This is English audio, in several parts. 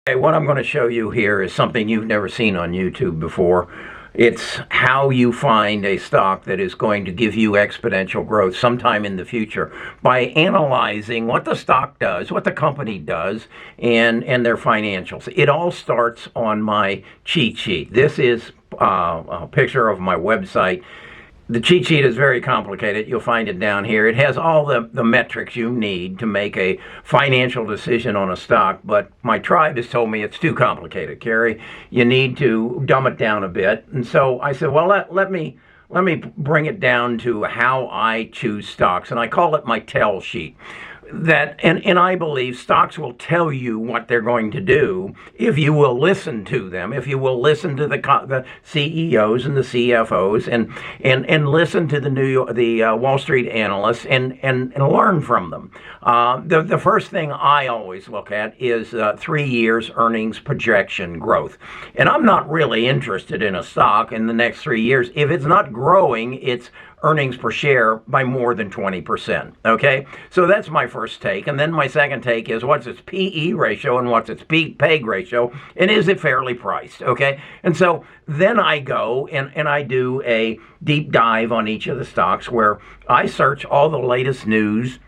Okay, what I'm going to show you here is something you've never seen on YouTube before. It's how you find a stock that is going to give you exponential growth sometime in the future by analyzing what the stock does, what the company does, and their financials. It all starts on my cheat sheet. This is a picture of my website. The cheat sheet is very complicated. You'll find it down here. It has all the metrics you need to make a financial decision on a stock, but my tribe has told me it's too complicated, Kerry. You need to dumb it down a bit. And so I said, well, let me bring it down to how I choose stocks, and I call it my tell sheet. And I believe stocks will tell you what they're going to do if you will listen to them, if you will listen to the CEOs and the CFOs and listen to the Wall Street analysts and learn from them. The first thing I always look at is 3 years earnings projection growth. And I'm not really interested in a stock in the next 3 years if it's not growing its earnings per share by more than 20%. Okay, so that's my first take. And then my second take is what's its PE ratio and what's its PEG ratio, and is it fairly priced? Okay, and so then I go and I do a deep dive on each of the stocks where I search all the latest news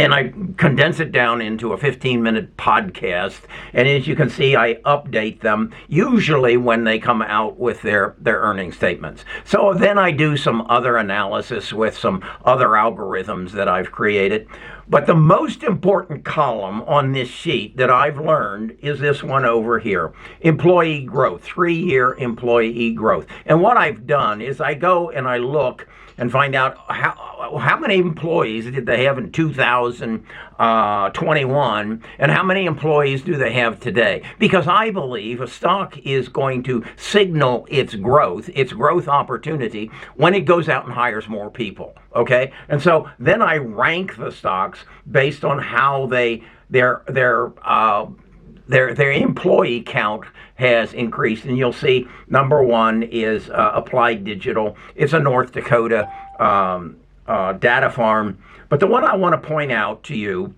and I condense it down into a 15-minute podcast. And as you can see, I update them, usually when they come out with their earnings statements. So then I do some other analysis with some other algorithms that I've created. But the most important column on this sheet that I've learned is this one over here, employee growth, 3-year employee growth. And what I've done is I go and I look and find out how many employees did they have in 2021 and how many employees do they have today. Because I believe a stock is going to signal its growth opportunity when it goes out and hires more people, okay? And so then I rank the stocks based on how their employee count has increased, and you'll see number one is Applied Digital. It's a North Dakota data farm, but the one I want to point out to you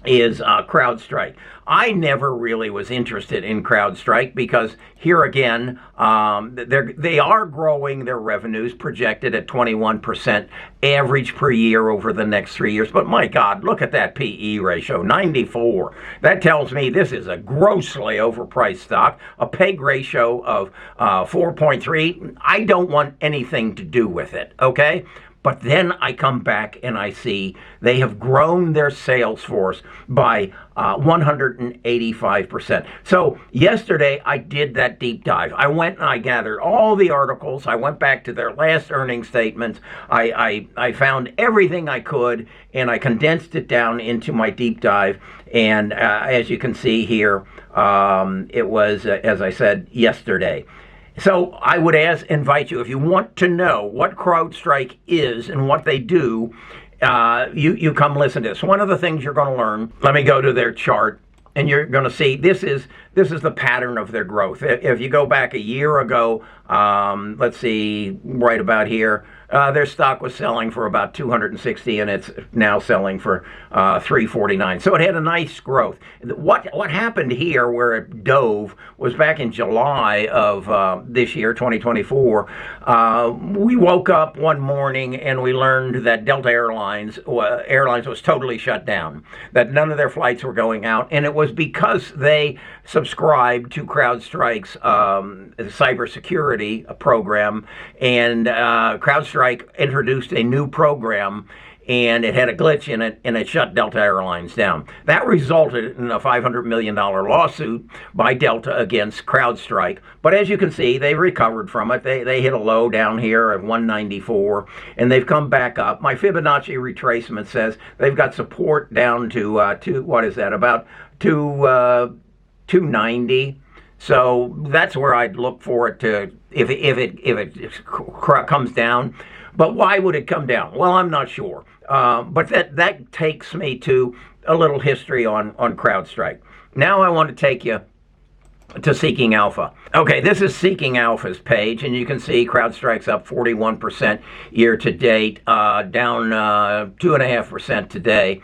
is CrowdStrike. I never really was interested in CrowdStrike because here again, they are growing their revenues projected at 21% average per year over the next 3 years. But my God, look at that PE ratio, 94. That tells me this is a grossly overpriced stock, a PEG ratio of 4.3. I don't want anything to do with it, okay? But then I come back and I see they have grown their sales force by 185%. So yesterday I did that deep dive. I went and I gathered all the articles. I went back to their last earnings statements. I found everything I could and I condensed it down into my deep dive. And as you can see here, it was, as I said, yesterday. So I would invite you, if you want to know what CrowdStrike is and what they do, you come listen to this. One of the things you're going to learn, let me go to their chart, and you're going to see this is the pattern of their growth. If you go back a year ago, let's see, right about here, their stock was selling for about 260, and it's now selling for 349. So it had a nice growth. What happened here, where it dove, was back in July of this year, 2024. We woke up one morning and we learned that Delta Airlines was totally shut down, that none of their flights were going out, and it was because they subscribed to CrowdStrike's cybersecurity program, and CrowdStrike introduced a new program, and it had a glitch in it, and it shut Delta Airlines down. That resulted in a $500 million lawsuit by Delta against CrowdStrike. But as you can see, they recovered from it. They hit a low down here at 194, and they've come back up. My Fibonacci retracement says they've got support down to what is that, about 290. So that's where I'd look for it to, if it comes down. But why would it come down? Well, I'm not sure. But that takes me to a little history on CrowdStrike. Now I want to take you to Seeking Alpha. Okay, this is Seeking Alpha's page, and you can see CrowdStrike's up 41% year to date, down 2.5% today.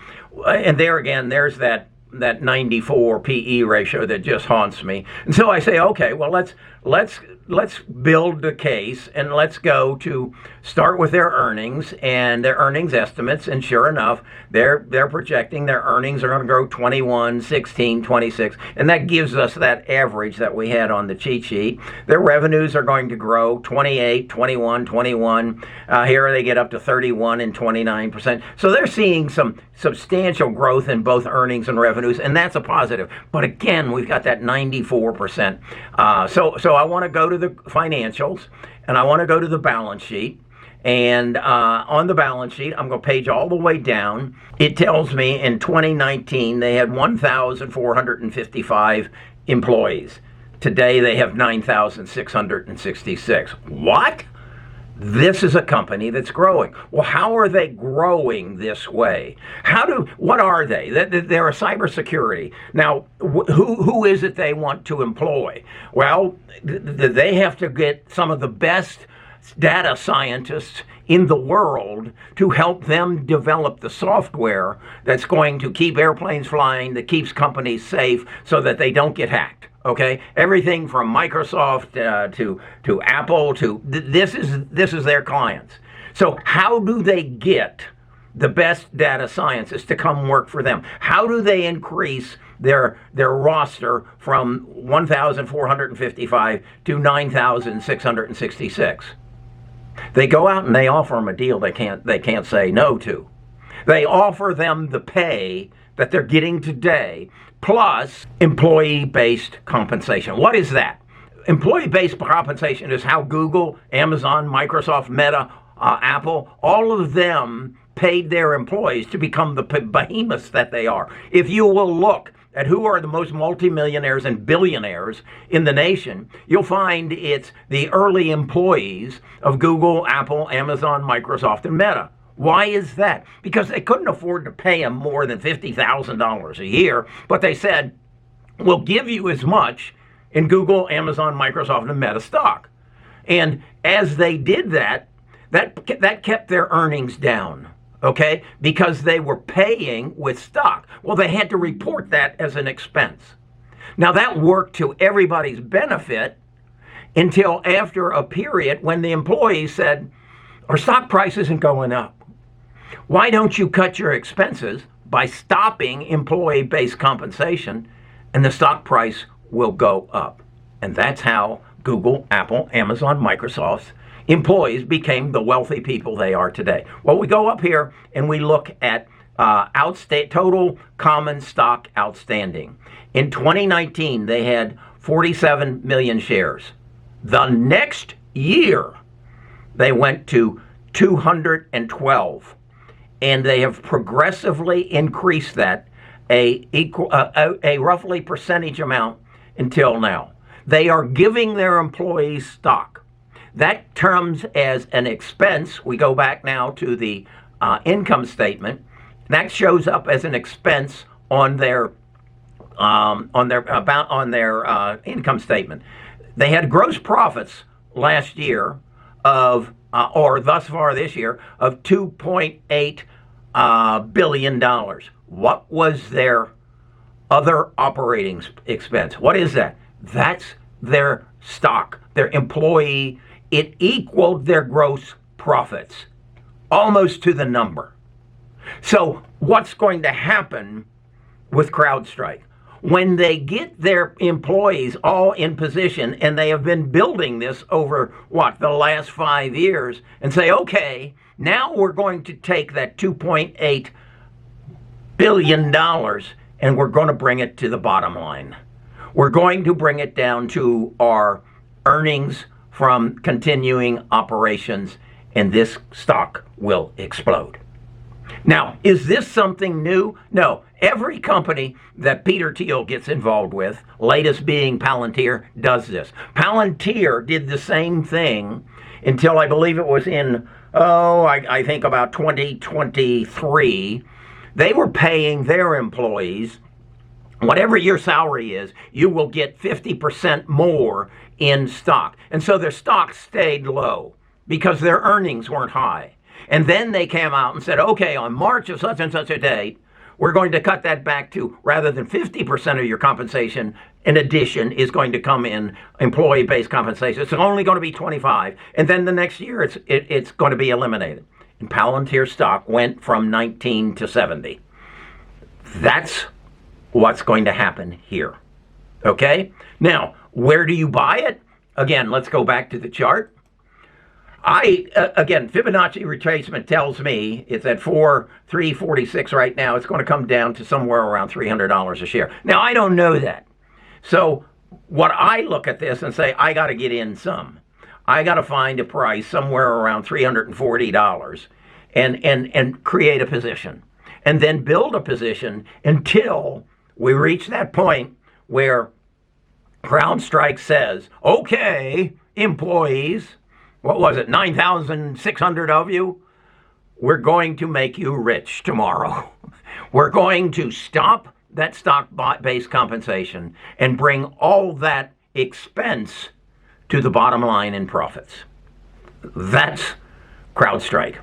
And there again, there's that that 94 PE ratio that just haunts me. And so I say, okay, well, let's build the case, and let's go to start with their earnings and their earnings estimates. And sure enough, they're projecting their earnings are going to grow 21, 16, 26, and that gives us that average that we had on the cheat sheet. Their revenues are going to grow 28, 21, 21. Here they get up to 31 and 29%. So they're seeing some substantial growth in both earnings and revenues, and that's a positive. But again, we've got that 94%. So I want to go to the financials, and I want to go to the balance sheet. And on the balance sheet, I'm going to page all the way down. It tells me in 2019 they had 1,455 employees. Today they have 9,666. What? This is a company that's growing. Well, how are they growing this way? What are they? They're a cybersecurity. Now, who is it they want to employ? Well, they have to get some of the best data scientists in the world to help them develop the software that's going to keep airplanes flying, that keeps companies safe so that they don't get hacked. Okay, everything from Microsoft to Apple this is their clients. So how do they get the best data scientists to come work for them? How do they increase their roster from 1,455 to 9,666? They go out and they offer them a deal they can't say no to. They offer them the pay that they're getting today, plus employee-based compensation. What is that? Employee-based compensation is how Google, Amazon, Microsoft, Meta, Apple, all of them paid their employees to become the behemoths that they are. If you will look at who are the most multimillionaires and billionaires in the nation, you'll find it's the early employees of Google, Apple, Amazon, Microsoft, and Meta. Why is that? Because they couldn't afford to pay them more than $50,000 a year, but they said, we'll give you as much in Google, Amazon, Microsoft, and Meta stock. And as they did that kept their earnings down, okay? Because they were paying with stock. Well, they had to report that as an expense. Now, that worked to everybody's benefit until after a period when the employees said, our stock price isn't going up. Why don't you cut your expenses by stopping employee-based compensation, and the stock price will go up? And that's how Google, Apple, Amazon, Microsoft's employees became the wealthy people they are today. Well, we go up here and we look at total common stock outstanding. In 2019, they had 47 million shares. The next year, they went to 212. And they have progressively increased that a roughly percentage amount until now. They are giving their employees stock. That comes as an expense. We go back now to the income statement. That shows up as an expense on their income statement. They had gross profits last year of or thus far this year, of $2.8 billion. What was their other operating expense? What is that? That's their stock, their employee. It equaled their gross profits, almost to the number. So what's going to happen with CrowdStrike? When they get their employees all in position, and they have been building this over, the last 5 years, and say, okay, now we're going to take that $2.8 billion and we're going to bring it to the bottom line. We're going to bring it down to our earnings from continuing operations, and this stock will explode. Now, is this something new? No. Every company that Peter Thiel gets involved with, latest being Palantir, does this. Palantir did the same thing until I believe it was in, I think about 2023. They were paying their employees, whatever your salary is, you will get 50% more in stock. And so their stock stayed low because their earnings weren't high. And then they came out and said, okay, on March of such and such a date, we're going to cut that back to, rather than 50% of your compensation, in addition, is going to come in employee-based compensation. It's only going to be 25, and then the next year it's going to be eliminated. And Palantir stock went from 19 to 70. That's what's going to happen here. Okay? Now, where do you buy it? Again, let's go back to the chart. Again, Fibonacci retracement tells me it's at 346 right now. It's going to come down to somewhere around $300 a share. Now, I don't know that. So what I look at this and say, I got to get in some. I got to find a price somewhere around $340 and create a position. And then build a position until we reach that point where CrowdStrike says, okay, employees, what was it, 9,600 of you? We're going to make you rich tomorrow. We're going to stop that stock-based compensation and bring all that expense to the bottom line in profits. That's CrowdStrike.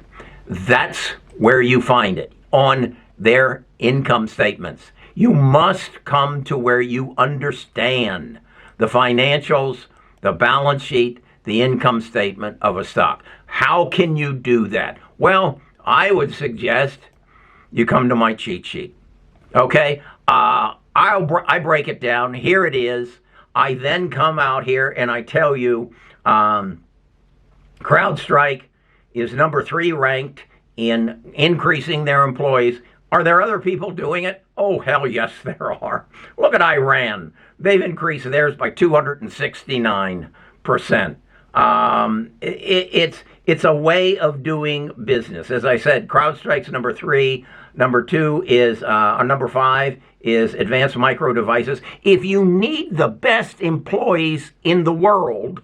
That's where you find it, on their income statements. You must come to where you understand the financials, the balance sheet, the income statement of a stock. How can you do that? Well, I would suggest you come to my cheat sheet. Okay? I break it down. Here it is. I then come out here and I tell you CrowdStrike is number 3 ranked in increasing their employees. Are there other people doing it? Oh, hell yes, there are. Look at Iran. They've increased theirs by 269%. It's a way of doing business. As I said, CrowdStrike's number 3. Number 2 is, number 5 is Advanced Micro Devices. If you need the best employees in the world,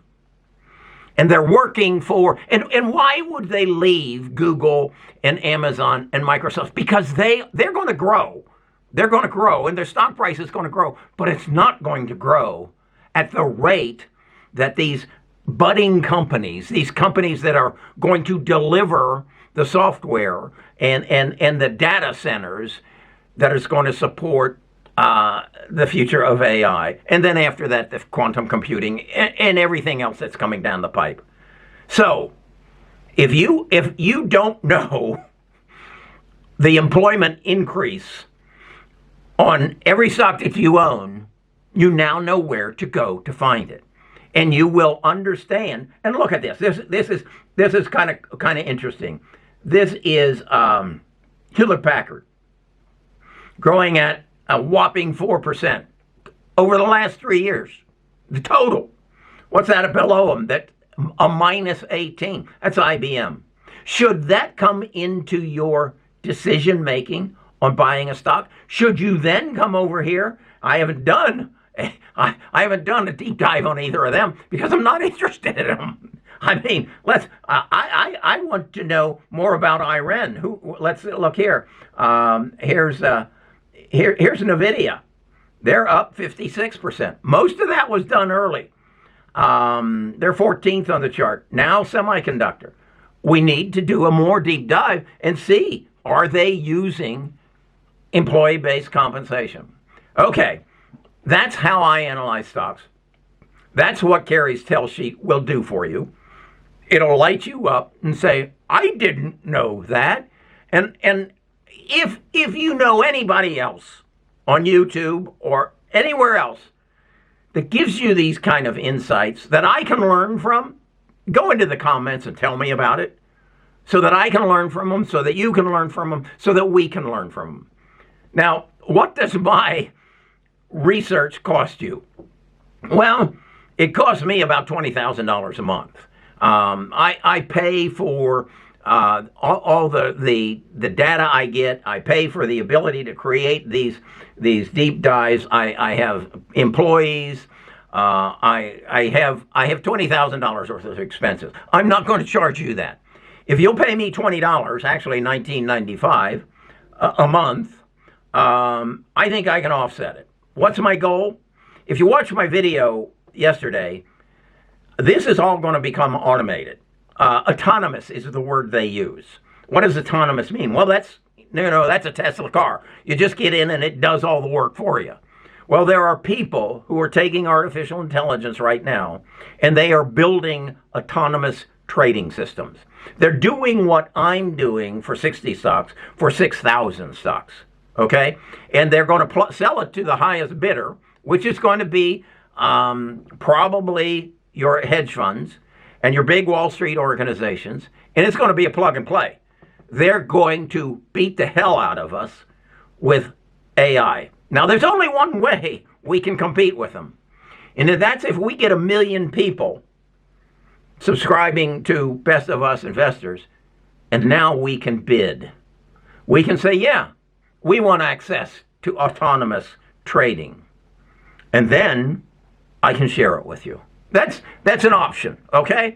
and they're working for, and why would they leave Google and Amazon and Microsoft? Because they're going to grow. They're going to grow, and their stock price is going to grow, but it's not going to grow at the rate that these budding companies, these companies that are going to deliver the software and the data centers that is going to support the future of AI. And then after that, the quantum computing and everything else that's coming down the pipe. So if you don't know the employment increase on every stock that you own, you now know where to go to find it. And you will understand. And look at this. This is kind of interesting. This is Hewlett Packard growing at a whopping 4% over the last 3 years. The total. What's that below them? That a minus 18. That's IBM. Should that come into your decision making on buying a stock? Should you then come over here? I haven't done a deep dive on either of them because I'm not interested in them. I mean, I want to know more about Iran. Let's look here. Here's NVIDIA. They're up 56%. Most of that was done early. They're 14th on the chart. Now semiconductor. We need to do a more deep dive and see, are they using employee-based compensation? Okay. That's how I analyze stocks. That's what Kerry's tell sheet will do for you. It'll light you up and say, I didn't know that. And if you know anybody else on YouTube or anywhere else that gives you these kind of insights that I can learn from, go into the comments and tell me about it so that I can learn from them, so that you can learn from them, so that we can learn from them. Now, what does my research cost you? Well, it costs me about $20,000 a month. I pay for all the data I get. I pay for the ability to create these deep dives. I have employees. I have $20,000 worth of expenses. I'm not going to charge you that. If you'll pay me $20, actually $19.95 a month, I think I can offset it. What's my goal? If you watched my video yesterday, this is all going to become automated. Autonomous is the word they use. What does autonomous mean? Well, that's No, that's a Tesla car. You just get in and it does all the work for you. Well, there are people who are taking artificial intelligence right now, and they are building autonomous trading systems. They're doing what I'm doing for 60 stocks, for 6,000 stocks, okay? And they're going to sell it to the highest bidder, which is going to be probably your hedge funds and your big Wall Street organizations, and it's going to be a plug and play. They're going to beat the hell out of us with AI. Now, there's only one way we can compete with them, and that's if we get 1 million people subscribing to Best of Us Investors, and now we can bid. We can say, yeah, we want access to autonomous trading, and then I can share it with you. That's an option, okay?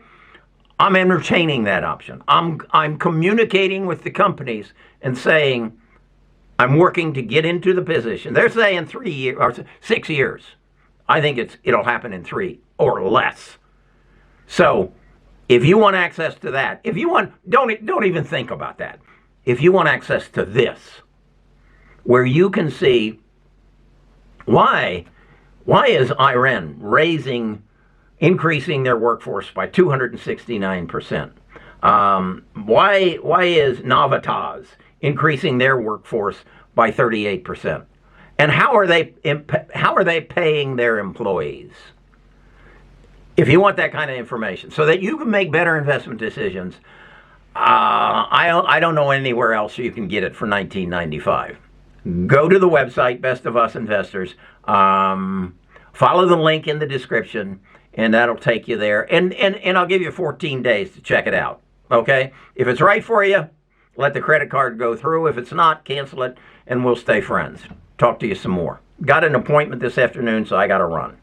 I'm entertaining that option. I'm communicating with the companies and saying I'm working to get into the position. They're saying 3 years or 6 years. I think it'll happen in 3 or less. So if you want access to that, if you want, don't even think about that. If you want access to this, where you can see why is Iran increasing their workforce by 269%? Why is Navitas increasing their workforce by 38%? And how are they paying their employees? If you want that kind of information, so that you can make better investment decisions, I don't know anywhere else you can get it for $19.95. Go to the website, Best of Us Investors. Follow the link in the description, and that'll take you there. And I'll give you 14 days to check it out. Okay? If it's right for you, let the credit card go through. If it's not, cancel it, and we'll stay friends. Talk to you some more. Got an appointment this afternoon, so I got to run.